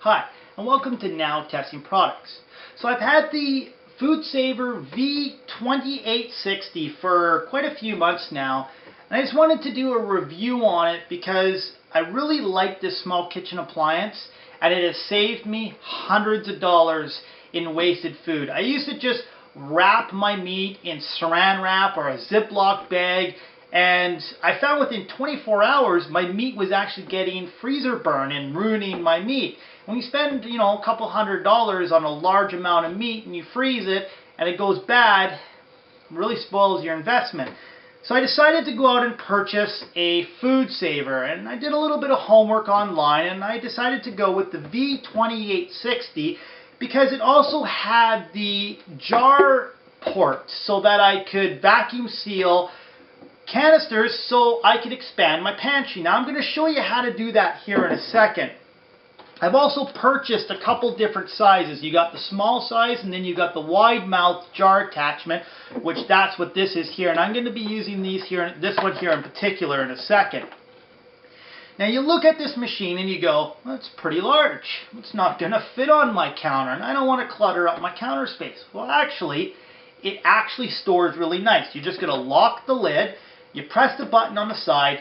Hi, and welcome to Now Testing Products. So I've had the Food Saver V2860 for quite a few months now, and I just wanted to do a review on it because I really like this small kitchen appliance, and it has saved me hundreds of dollars in wasted food. I used to just wrap my meat in saran wrap or a Ziploc bag, and I found within 24 hours my meat was actually getting freezer burn and ruining my meat. When you spend, a couple $100s on a large amount of meat and you freeze it and it goes bad, it really spoils your investment. So I decided to go out and purchase a Food Saver, and I did a little bit of homework online, and I decided to go with the V2860 because it also had the jar port so that I could vacuum seal canisters so I could expand my pantry. Now I'm going to show you how to do that here in a second. I've also purchased a couple different sizes. You got the small size, and then you got the wide mouth jar attachment, which that's what this is here. And I'm going to be using these here, this one here in particular, in a second. Now you look at this machine and you go, well, it's pretty large. It's not going to fit on my counter, and I don't want to clutter up my counter space. Well, actually, it actually stores really nice. You're just going to lock the lid, you press the button on the side,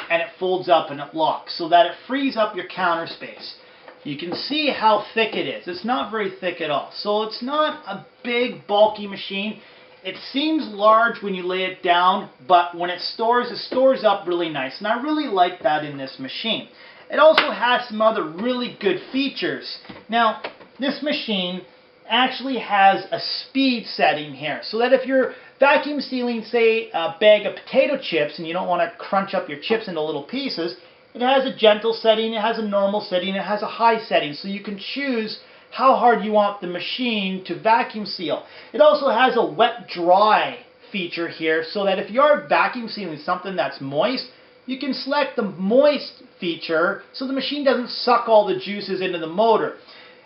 and it folds up and it locks so that it frees up your counter space. You can see how thick it is. It's not very thick at all. So it's not a big, bulky machine. It seems large when you lay it down, but when it stores up really nice. And I really like that in this machine. It also has some other really good features. Now, this machine actually has a speed setting here, so that if you're vacuum sealing, say, a bag of potato chips, and you don't want to crunch up your chips into little pieces, it has a gentle setting, it has a normal setting, it has a high setting, so you can choose how hard you want the machine to vacuum seal. It also has a wet-dry feature here, so that if you're vacuum sealing something that's moist, you can select the moist feature so the machine doesn't suck all the juices into the motor.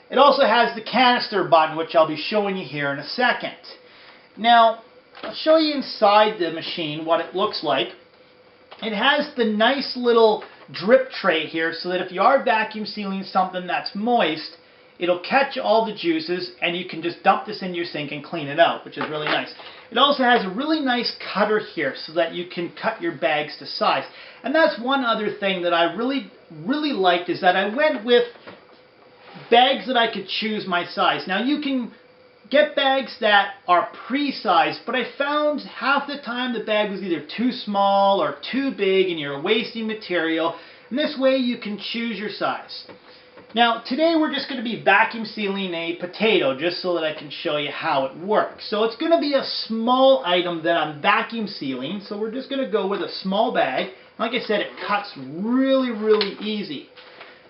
It also has the canister button, which I'll be showing you here in a second. Now, I'll show you inside the machine what it looks like. It has the nice little drip tray here so that if you are vacuum sealing something that's moist, it'll catch all the juices and you can just dump this in your sink and clean it out, which is really nice. It also has a really nice cutter here so that you can cut your bags to size. And that's one other thing that I really liked, is that I went with bags that I could choose my size. Now you can get bags that are pre-sized, but I found half the time the bag was either too small or too big and you're wasting material. And this way you can choose your size. Now today we're just going to be vacuum sealing a potato just so that I can show you how it works. So it's going to be a small item that I'm vacuum sealing, so we're just going to go with a small bag. Like I said, it cuts really easy.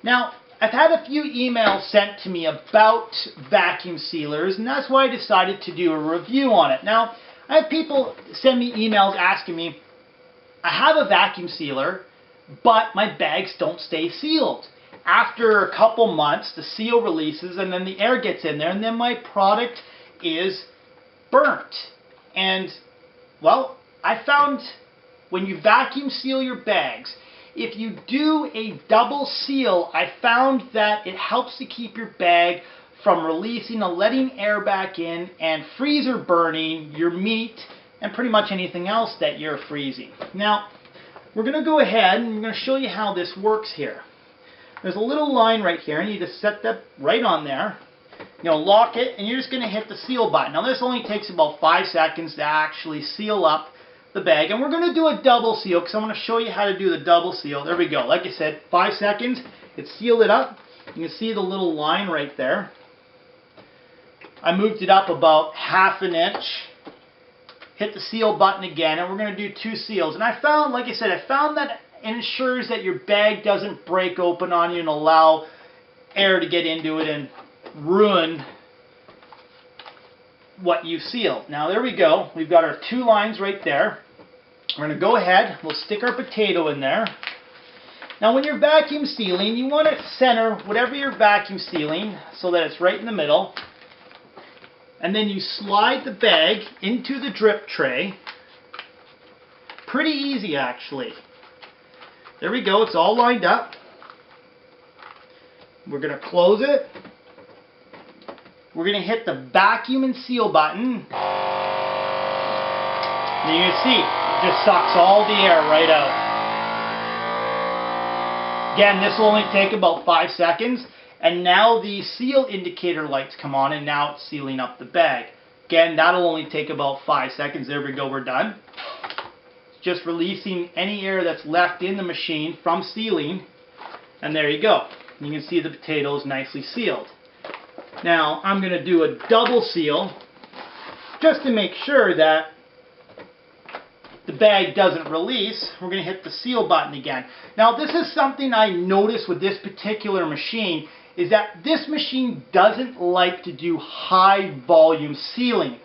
Now, I've had a few emails sent to me about vacuum sealers, and that's why I decided to do a review on it. Now, I have people send me emails asking me, I have a vacuum sealer, but my bags don't stay sealed. After a couple months, the seal releases, and then the air gets in there, and then my product is burnt. And, well, I found when you vacuum seal your bags, if you do a double seal, I found that it helps to keep your bag from releasing and letting air back in and freezer burning your meat and pretty much anything else that you're freezing. Now, we're going to go ahead and I'm going to show you how this works here. There's a little line right here, and you just set that right on there. Lock it, and you're just going to hit the seal button. Now, this only takes about 5 seconds to actually seal up the bag, and we're going to do a double seal because I want to show you how to do the double seal. There we go. Like I said, 5 seconds. It sealed it up. You can see the little line right there. I moved it up about ½ an inch. Hit the seal button again, and we're going to do 2 seals. And I found, like I said, I found that it ensures that your bag doesn't break open on you and allow air to get into it and ruin what you sealed. Now there we go. We've got our 2 lines right there. We're going to go ahead, we'll stick our potato in there. Now when you're vacuum sealing, you want to center whatever you're vacuum sealing so that it's right in the middle. And then you slide the bag into the drip tray. Pretty easy, actually. There we go, it's all lined up. We're going to close it. We're going to hit the vacuum and seal button. And you can see, it just sucks all the air right out. Again, this will only take about 5 seconds. And now the seal indicator lights come on, and now it's sealing up the bag. Again, that'll only take about 5 seconds. There we go, we're done. It's just releasing any air that's left in the machine from sealing. And there you go. You can see the potatoes nicely sealed. Now, I'm going to do a double seal just to make sure that the bag doesn't release. We're going to hit the seal button again. Now, this is something I noticed with this particular machine, is that this machine doesn't like to do high volume sealing.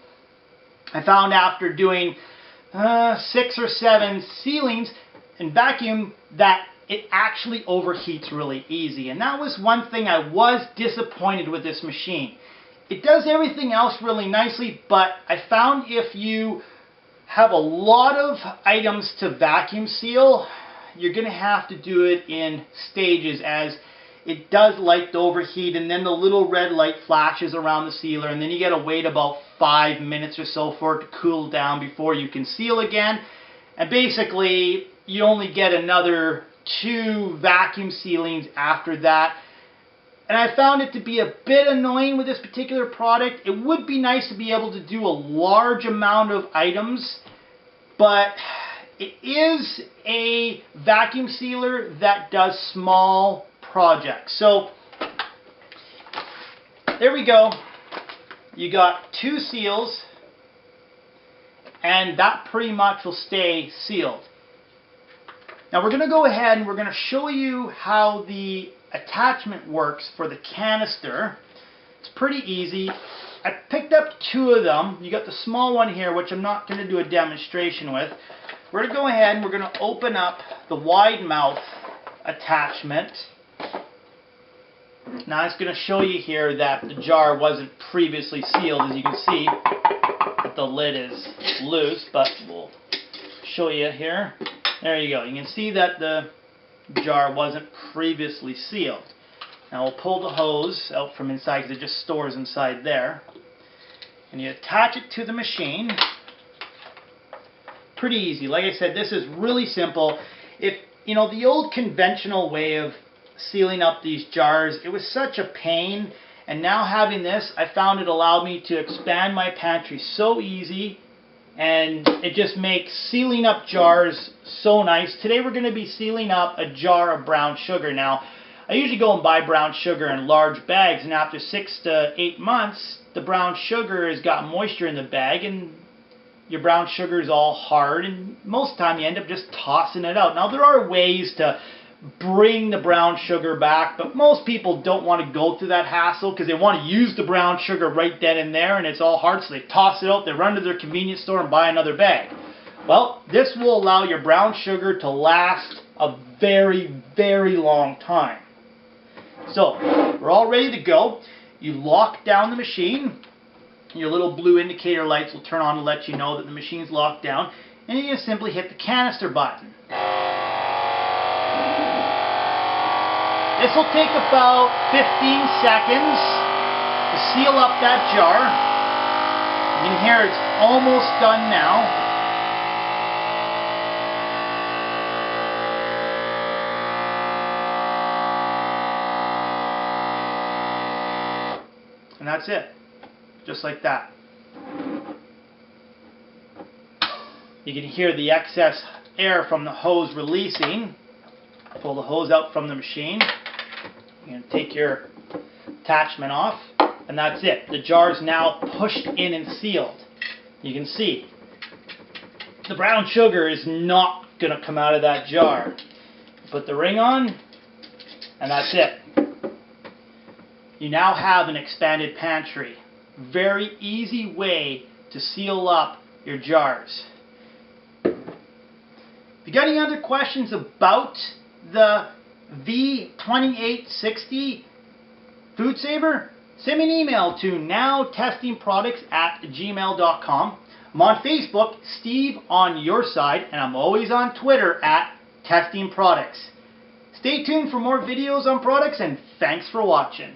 I found after doing 6 or 7 sealings in vacuum that it actually overheats really easy. And that was one thing I was disappointed with this machine. It does everything else really nicely, but I found if you have a lot of items to vacuum seal, you're going to have to do it in stages, as it does like to overheat, and then the little red light flashes around the sealer, and then you got to wait about 5 minutes or so for it to cool down before you can seal again. And basically, you only get another 2 vacuum sealings after that. And I found it to be a bit annoying with this particular product. It would be nice to be able to do a large amount of items, but it is a vacuum sealer that does small projects. So there we go. You got 2 seals, and that pretty much will stay sealed. Now we're going to go ahead and we're going to show you how the attachment works for the canister. It's pretty easy. I picked up 2 of them. You got the small one here, which I'm not going to do a demonstration with. We're going to go ahead and we're going to open up the wide mouth attachment. Now it's going to show you here that the jar wasn't previously sealed. As you can see, that the lid is loose, but we'll show you here. There you go. You can see that the jar wasn't previously sealed. Now we'll pull the hose out from inside because it just stores inside there. And you attach it to the machine. Pretty easy. Like I said, this is really simple. If you know the old conventional way of sealing up these jars, it was such a pain. And now having this, I found it allowed me to expand my pantry so easy. And it just makes sealing up jars so nice. Today we're going to be sealing up a jar of brown sugar. Now, I usually go and buy brown sugar in large bags, and after 6 to 8 months, the brown sugar has got moisture in the bag, and your brown sugar is all hard, and most of the time you end up just tossing it out. Now, there are ways to bring the brown sugar back, but most people don't want to go through that hassle because they want to use the brown sugar right then and there, and it's all hard, so they toss it out, they run to their convenience store and buy another bag. Well, this will allow your brown sugar to last a very, very long time. So, we're all ready to go. You lock down the machine. Your little blue indicator lights will turn on to let you know that the machine's locked down, and you just simply hit the canister button. This will take about 15 seconds to seal up that jar. You can hear it's almost done now. And that's it. Just like that. You can hear the excess air from the hose releasing. Pull the hose out from the machine. You're going to take your attachment off, and that's it. The jar is now pushed in and sealed. You can see the brown sugar is not going to come out of that jar. Put the ring on, and that's it. You now have an expanded pantry. Very easy way to seal up your jars. If you got any other questions about the V2860 Food Saver, send me an email to nowtestingproducts@gmail.com. I'm on Facebook, Steve on Your Side, and I'm always on Twitter @testingproducts. Stay tuned for more videos on products, and thanks for watching.